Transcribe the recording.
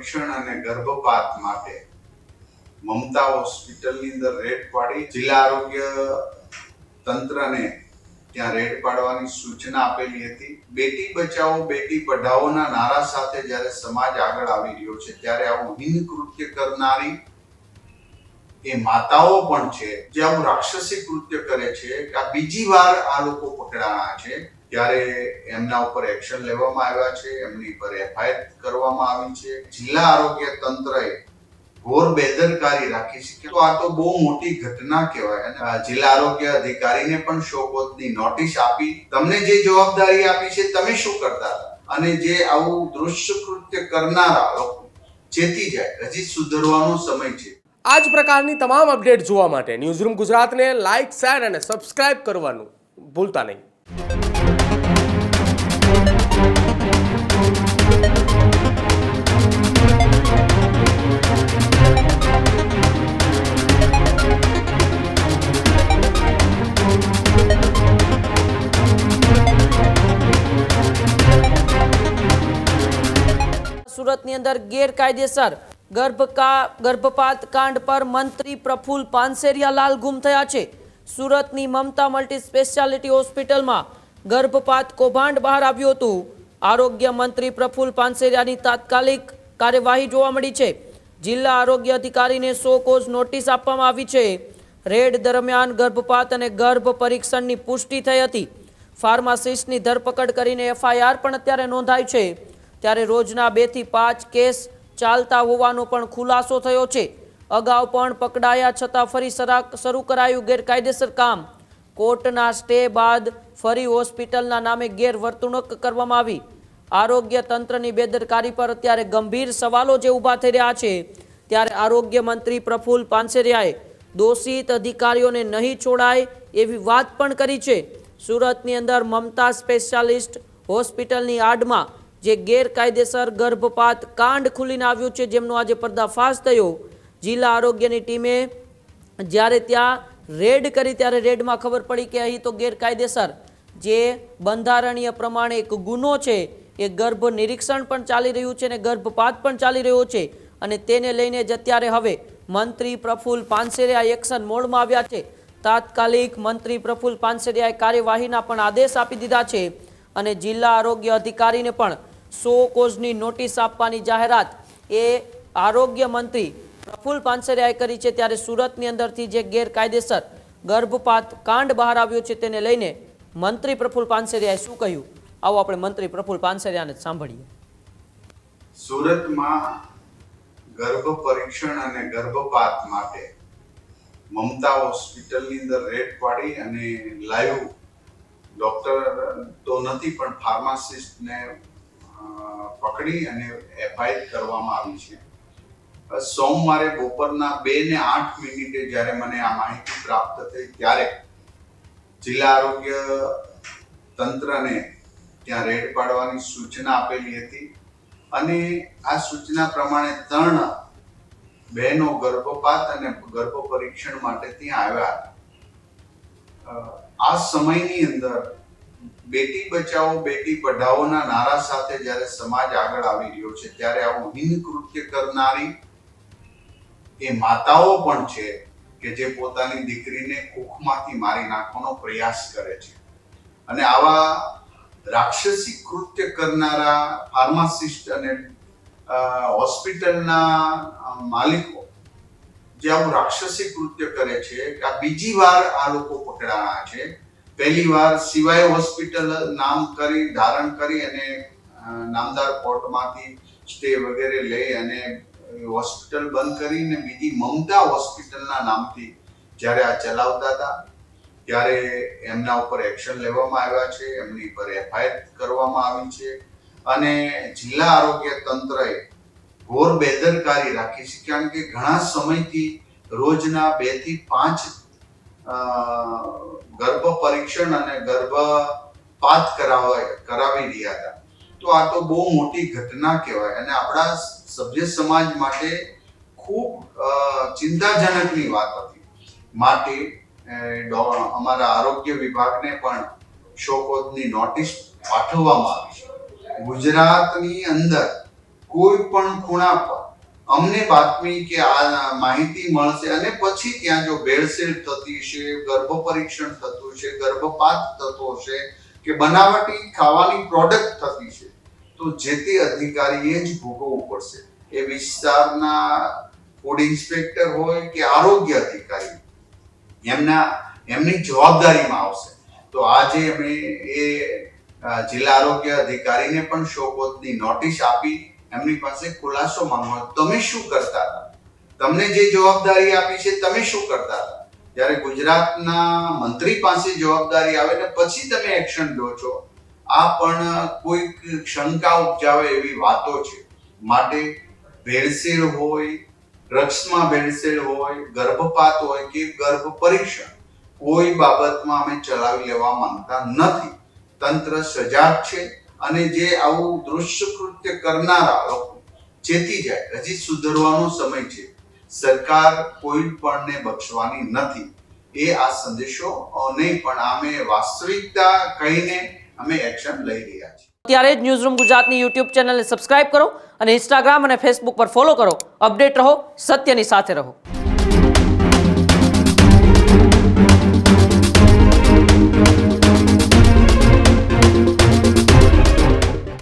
પરીક્ષણ અને ગર્ભપાત માટે મમતા હોસ્પિટલની અંદર રેડ પાડી જિલ્લા આરોગ્ય તંત્રને ત્યાં રેડ પાડવાની સૂચના આપેલી હતી। બેટી બચાવો બેટી પઢાઓના નારા સાથે જ્યારે સમાજ આગળ આવી રહ્યો છે ત્યારે આવું હિન કૃત્ય કરનારી એ માતાઓ પણ છે જે આવું રાક્ષસી કૃત્ય કરે છે કે આ બીજી વાર આ લોકો પકડાણા છે ત્યારે એમના ઉપર એક્શન લેવામાં આવ્યા છે, એમની પર એફઆઈઆર કરવામાં આવી છે। જિલ્લા આરોગ્ય તંત્રએ ઘોર બેદરકારી રાખી છે તો આ તો બહુ મોટી ઘટના કહેવાય અને જિલ્લા આરોગ્ય અધિકારીને પણ શોકોતની નોટિસ આપી તમને જે જવાબદારી આપી છે તમે શું કરતા હતા અને જે આવું દૃશ્ય કૃત્ય કરનારા લોકો ચેતી જાય, હજી સુધરવાનો સમય છે। આ જ પ્રકારની તમામ અપડેટ જોવા માટે ન્યૂઝરૂમ ગુજરાતને લાઇક, શેર અને સબસ્ક્રાઇબ કરવાનું ભૂલતા નહીં। સુરતની અંદર ગેરકાયદેસર ગર્ભપાત કાંડ પર મંત્રી પ્રફુલ પાનસેરિયા ગુમ થયા છે। સુરતની મમતા મલ્ટી સ્પેશિયાલિટી હોસ્પિટલમાં ગર્ભપાત કૌભાંડ બહાર આવ્યું હતું। આરોગ્ય મંત્રી પ્રફુલ પાનસેરિયાની તાત્કાલિક કાર્યવાહી જોવા મળી છે। જિલ્લા આરોગ્ય અધિકારીને સો કોઝ નોટિસ આપવામાં આવી છે। રેડ દરમિયાન ગર્ભપાત અને ગર્ભ પરીક્ષણની પુષ્ટિ થઈ હતી। ફાર્માસિસ્ટની ધરપકડ કરીને એફઆઈઆર પણ અત્યારે નોંધાઈ છે। ત્યારે રોજના 2 થી 5 કેસ ચાલતા હોવાનો પણ ખુલાસો થયો છે। અગાઉ પણ પકડાયા છતાં ફરી શરૂ કરાયું ગેરકાયદેસર કામ। કોર્ટના સ્ટે બાદ ફરી હોસ્પિટલના નામે ગેરવર્તણૂક કરવામાં આવી। આરોગ્ય તંત્રની બેદરકારી પર અત્યારે ગંભીર સવાલો જે ઊભા થઈ રહ્યા છે ત્યારે આરોગ્ય મંત્રી પ્રફુલ પાનસેરિયાએ દોષિત અધિકારીઓને નહીં છોડાય એવી વાત પણ કરી છે। સુરતની અંદર મમતા સ્પેશિયાલિસ્ટ હોસ્પિટલની આડમાં જે ગેરકાયદેસર ગર્ભપાત કાંડ ખુલીને આવ્યું છે જેમનો આજે પર્દાફાશ થયો। જિલ્લા આરોગ્યની ટીમે જ્યારે ત્યાં રેડ કરી ત્યારે રેડમાં ખબર પડી કે અહીં તો ગેરકાયદેસર જે બંધારણીય પ્રમાણે એક ગુનો છે એ ગર્ભ નિરીક્ષણ પણ ચાલી રહ્યું છે અને ગર્ભપાત પણ ચાલી રહ્યો છે અને તેને લઈને જ અત્યારે હવે મંત્રી પ્રફુલ પાનસેરિયા એક્શન મોડમાં આવ્યા છે। તાત્કાલિક મંત્રી પ્રફુલ પાનસેરિયાએ કાર્યવાહીના પણ આદેશ આપી દીધા છે અને જિલ્લા આરોગ્ય અધિકારીને પણ 100 કોઝની નોટિસ આપવાની જાહેરાત એ આરોગ્ય મંત્રી પ્રફુલ પાનસેરિયાએ કરી છે। ત્યારે સુરતની અંદરથી જે ગેરકાયદેસર ગર્ભપાત કાંડ બહાર આવ્યો છે તેને લઈને મંત્રી પ્રફુલ પાનસેરિયાએ શું કહ્યું, આવો આપણે મંત્રી પ્રફુલ પાનસેરિયાને સાંભળીએ। સુરતમાં ગર્ભ પરીક્ષણ અને ગર્ભપાત માટે મમતા હોસ્પિટલની અંદર રેડ પાડી અને લાઈવ ડોક્ટર તો નથી પણ ફાર્માસિસ્ટને પકડી અને એફઆઈઆર કરવામાં આવી છે। સોમવારે બપોરના 2:08 જ્યારે મને આ માહિતી પ્રાપ્ત થઈ ત્યારે જિલ્લા આરોગ્ય તંત્રને ત્યાં રેડ પાડવાની સૂચના આપેલી હતી અને આ સૂચના પ્રમાણે 3 બહેનો ગર્ભપાત અને ગર્ભ પરીક્ષણ માટે ત્યાં આવ્યા હતા। આ સમયની અંદર બેટી બચાવો બેટી પઢાઓના નારા સાથે જ્યારે સમાજ આગળ આવી રહ્યો છે ત્યારે આવું હિન કૃત્ય કરનારી એ માતાઓ પણ છે કે જે પોતાની દીકરીને કુખમાંથી મારી નાખવાનો પ્રયાસ કરે છે અને આવા રાક્ષસી કૃત્ય કરનારા ફાર્માસિસ્ટ અને હોસ્પિટલના માલિકો જે આવું રાક્ષસી કૃત્ય કરે છે કે આ બીજી વાર આ લોકો પકડાણા છે। પહેલી વાર સિવાય હોસ્પિટલ નામ કરી ધારણ કરી અને નામદાર કોર્ટમાંથી સ્ટે વગેરે લઈ અને હોસ્પિટલ બંધ કરીને બીજી મમતા હોસ્પિટલના નામથી જ્યારે આ ચલાવતા હતા ત્યારે એમના ઉપર એક્શન લેવામાં આવ્યા છે, એમની પર એફઆઈઆર કરવામાં આવી છે અને જિલ્લા આરોગ્ય તંત્રએ ઘોર બેદરકારી રાખી છે કારણ કે ઘણા સમયથી રોજના 2 થી 5 ગર્ભ પરીક્ષણ અને ગર્ભપાત કરાવી રહ્યા હતા તો આ તો બહુ મોટી ઘટના કહેવાય અને આપણા સભ્ય સમાજ માટે ખૂબ ચિંતાજનકની વાત હતી। માટે અમારા આરોગ્ય વિભાગને પણ શોકોતની નોટિસ પાઠવવામાં આવી છે। ગુજરાતની અંદર કોઈ પણ ખૂણા પર અમને બાતમી કે આ માહિતી મળશે અને પછી ત્યાં જો ભેળસેળ થતી છે, ગર્ભ પરીક્ષણ થતું છે, ગર્ભપાત થતો છે કે બનાવટી ખાવાની પ્રોડક્ટ થતી છે, તો જે તે અધિકારીએ જ ભોગવવું પડશે. એ વિસ્તારના ફૂડ ઇન્સ્પેક્ટર હોય કે આરોગ્ય અધિકારી, એમની જવાબદારીમાં આવશે. તો આજે અમે એ જિલ્લા આરોગ્ય અધિકારીને પણ શોકોતની નોટિસ આપી એમની પાસે ખુલાસો માંગવાનો. તમે શું કરતા હતા? તમને જે જવાબદારી આપી છે તમે શું કરતા હતા? જ્યારે ગુજરાતના મંત્રી પાસે જવાબદારી આવે ને પછી તમે એક્શન લો છો, આ પણ કોઈક શંકા ઉપજાવે એવી વાતો છે. માટે ભેળસેળ હોય, ડ્રગ્સમાં ભેળસેળ હોય, ગર્ભપાત હોય કે ગર્ભ પરીક્ષણ, કોઈ બાબતમાં અમે ચલાવી લેવા માંગતા નથી. તંત્ર સજાગ છે અને જે આવું દુષ્કૃત્ય કરનારા લોકો ચેતી જાય. હજી સુધરવાનો સમય છે. સરકાર કોઈ પણને બક્ષવાની નથી. એ આ સંદેશો નહીં પણ અમે વાસ્તવિકતા કહીને અમે એક્શન લઈ રહ્યા છીએ. ત્યારે જ ન્યૂઝરૂમ ગુજરાતની યુટ્યુબ ચેનલને સબસ્ક્રાઇબ કરો અને ઇન્સ્ટાગ્રામ અને ફેસબુક પર ફોલો કરો. અપડેટ રહો, સત્યની સાથે રહો.